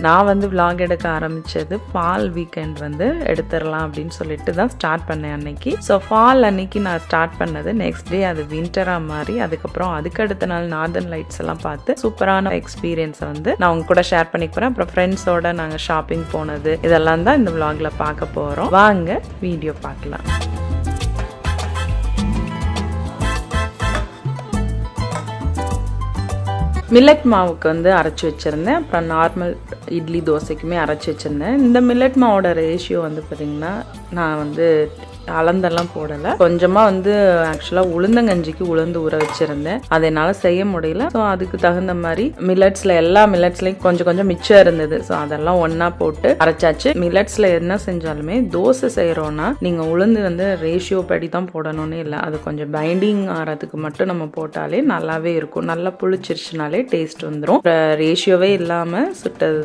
நான் வந்து vlog எடுக்க ஆரம்பிச்சது ஃபால் வீக்கெண்ட் வந்து எடுத்துடலாம் அப்படின்னு சொல்லிட்டு தான் ஸ்டார்ட் பண்ணேன் அன்னைக்கு. ஸோ ஃபால் அன்னைக்கு நான் ஸ்டார்ட் பண்ணது, நெக்ஸ்ட் டே அது வின்டராக மாறி அதுக்கப்புறம் அதுக்கு அடுத்த நாள் நார்தர்ன் லைட்ஸ் எல்லாம் பார்த்து சூப்பரான எக்ஸ்பீரியன்ஸை வந்து நான் உங்க கூட ஷேர் பண்ணிக்க போகிறேன். அப்புறம் ஃப்ரெண்ட்ஸோட நாங்கள் ஷாப்பிங் போனது இதெல்லாம் தான் இந்த vlogல பார்க்க போகிறோம். வாங்க வீடியோ பார்க்கலாம். மில்லட் மாவுக்கு வந்து அரைச்சி வச்சுருந்தேன். அப்புறம் நார்மல் இட்லி தோசைக்குமே அரைச்சி வச்சுருந்தேன். இந்த மில்லட் மாவோட ரேஷியோ வந்து பார்த்திங்கன்னா நான் வந்து அளந்தெல்லாம் போடலை. கொஞ்சமாக வந்து ஆக்சுவலாக உளுந்தங்கஞ்சிக்கு உளுந்து ஊற வச்சுருந்தேன். அதை என்னால் செய்ய முடியல. ஸோ அதுக்கு தகுந்த மாதிரி எல்லா மில்லட்ஸ்லையும் கொஞ்சம் கொஞ்சம் மிச்சம் இருந்தது. ஸோ அதெல்லாம் ஒன்றா போட்டு அரைச்சாச்சு. மில்லட்ஸில் என்ன செஞ்சாலுமே தோசை செய்கிறோன்னா நீங்கள் உளுந்து வந்து ரேஷியோ படி தான் போடணும்னு இல்லை. அது கொஞ்சம் பைண்டிங் ஆகிறதுக்கு மட்டும் நம்ம போட்டாலே நல்லாவே இருக்கும். நல்லா புளிச்சிருச்சுனாலே டேஸ்ட் வந்துடும். ரேஷியோவே இல்லாமல் சுட்டது